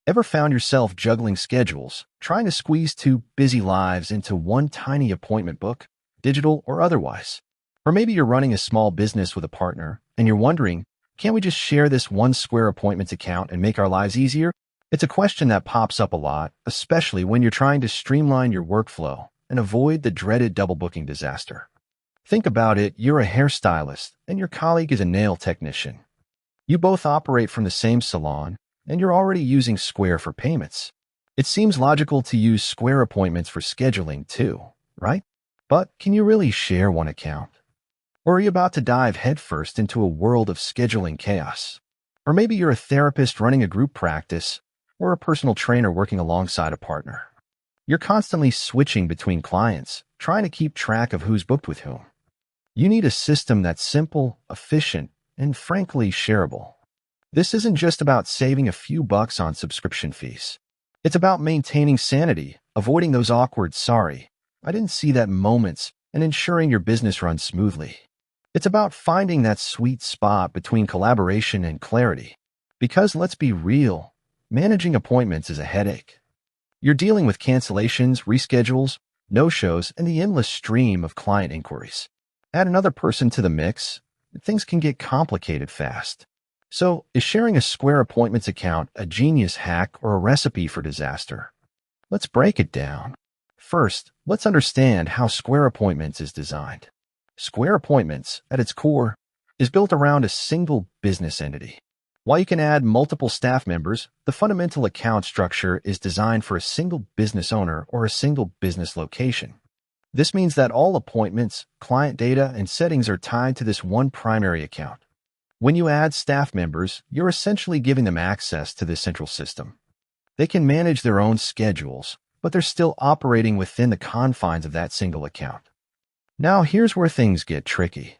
Ever found yourself juggling schedules, trying to squeeze two busy lives into one tiny appointment book, digital or otherwise? Or maybe you're running a small business with a partner and you're wondering, can't we just share this one Square Appointments account and make our lives easier? It's a question that pops up a lot, especially when you're trying to streamline your workflow and avoid the dreaded double booking disaster. Think about it, you're a hairstylist and your colleague is a nail technician. You both operate from the same salon, and you're already using Square for payments. It seems logical to use Square Appointments for scheduling too, right? But can you really share one account? Or are you about to dive headfirst into a world of scheduling chaos? Or maybe you're a therapist running a group practice, or a personal trainer working alongside a partner. You're constantly switching between clients, trying to keep track of who's booked with whom. You need a system that's simple, efficient, and frankly shareable. This isn't just about saving a few bucks on subscription fees. It's about maintaining sanity, avoiding those awkward "sorry, I didn't see that" moments, and ensuring your business runs smoothly. It's about finding that sweet spot between collaboration and clarity. Because let's be real, managing appointments is a headache. You're dealing with cancellations, reschedules, no-shows, and the endless stream of client inquiries. Add another person to the mix, and things can get complicated fast. So, is sharing a Square Appointments account a genius hack or a recipe for disaster? Let's break it down. First, let's understand how Square Appointments is designed. Square Appointments, at its core, is built around a single business entity. While you can add multiple staff members, the fundamental account structure is designed for a single business owner or a single business location. This means that all appointments, client data, and settings are tied to this one primary account. When you add staff members, you're essentially giving them access to this central system. They can manage their own schedules, but they're still operating within the confines of that single account. Now, here's where things get tricky.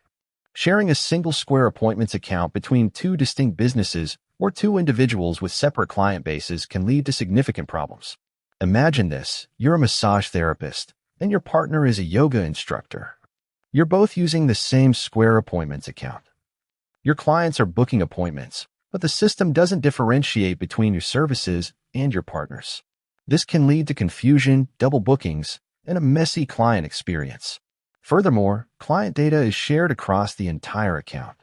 Sharing a single Square Appointments account between two distinct businesses or two individuals with separate client bases can lead to significant problems. Imagine this, you're a massage therapist, and your partner is a yoga instructor. You're both using the same Square Appointments account. Your clients are booking appointments, but the system doesn't differentiate between your services and your partners. This can lead to confusion, double bookings, and a messy client experience. Furthermore, client data is shared across the entire account.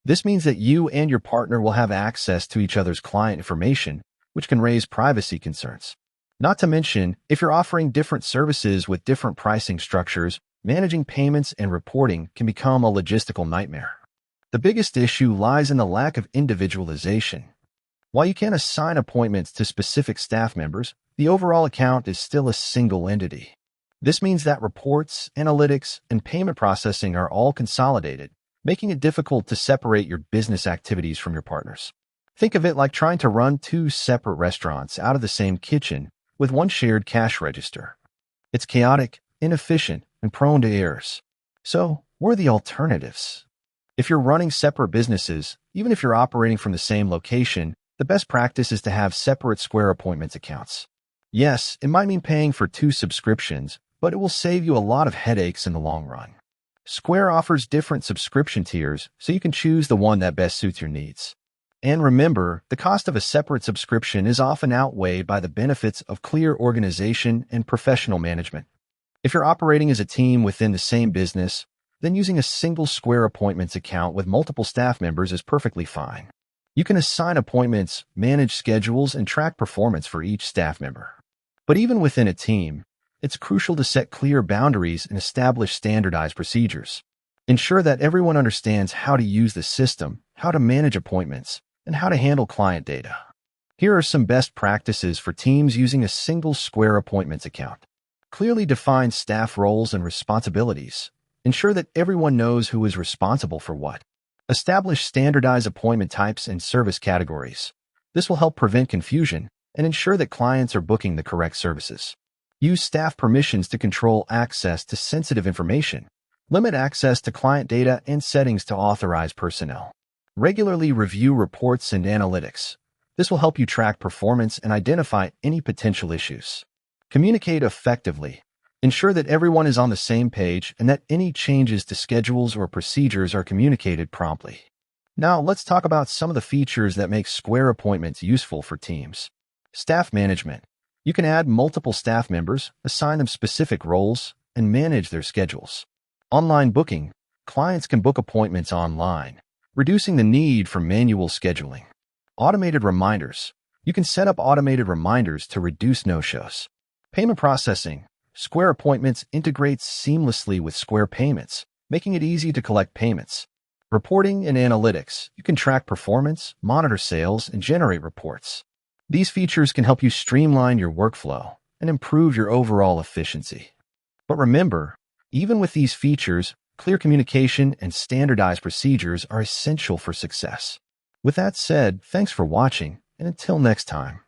This means that you and your partner will have access to each other's client information, which can raise privacy concerns. Not to mention, if you're offering different services with different pricing structures, managing payments and reporting can become a logistical nightmare. The biggest issue lies in the lack of individualization. While you can assign appointments to specific staff members, the overall account is still a single entity. This means that reports, analytics, and payment processing are all consolidated, making it difficult to separate your business activities from your partners. Think of it like trying to run two separate restaurants out of the same kitchen with one shared cash register. It's chaotic, inefficient, and prone to errors. So, what are the alternatives? If you're running separate businesses, even if you're operating from the same location, the best practice is to have separate Square Appointments accounts. Yes, it might mean paying for two subscriptions, but it will save you a lot of headaches in the long run. Square offers different subscription tiers, so you can choose the one that best suits your needs. And remember, the cost of a separate subscription is often outweighed by the benefits of clear organization and professional management. If you're operating as a team within the same business, then using a single Square Appointments account with multiple staff members is perfectly fine. You can assign appointments, manage schedules, and track performance for each staff member. But even within a team, it's crucial to set clear boundaries and establish standardized procedures. Ensure that everyone understands how to use the system, how to manage appointments, and how to handle client data. Here are some best practices for teams using a single Square Appointments account. Clearly define staff roles and responsibilities. Ensure that everyone knows who is responsible for what. Establish standardized appointment types and service categories. This will help prevent confusion and ensure that clients are booking the correct services. Use staff permissions to control access to sensitive information. Limit access to client data and settings to authorized personnel. Regularly review reports and analytics. This will help you track performance and identify any potential issues. Communicate effectively. Ensure that everyone is on the same page and that any changes to schedules or procedures are communicated promptly. Now, let's talk about some of the features that make Square Appointments useful for teams. Staff management. You can add multiple staff members, assign them specific roles, and manage their schedules. Online booking. Clients can book appointments online, reducing the need for manual scheduling. Automated reminders. You can set up automated reminders to reduce no-shows. Payment processing. Square Appointments integrates seamlessly with Square Payments, making it easy to collect payments. Reporting and analytics. You can track performance, monitor sales, and generate reports. These features can help you streamline your workflow and improve your overall efficiency. But remember, even with these features, clear communication and standardized procedures are essential for success. With that said, thanks for watching, and until next time.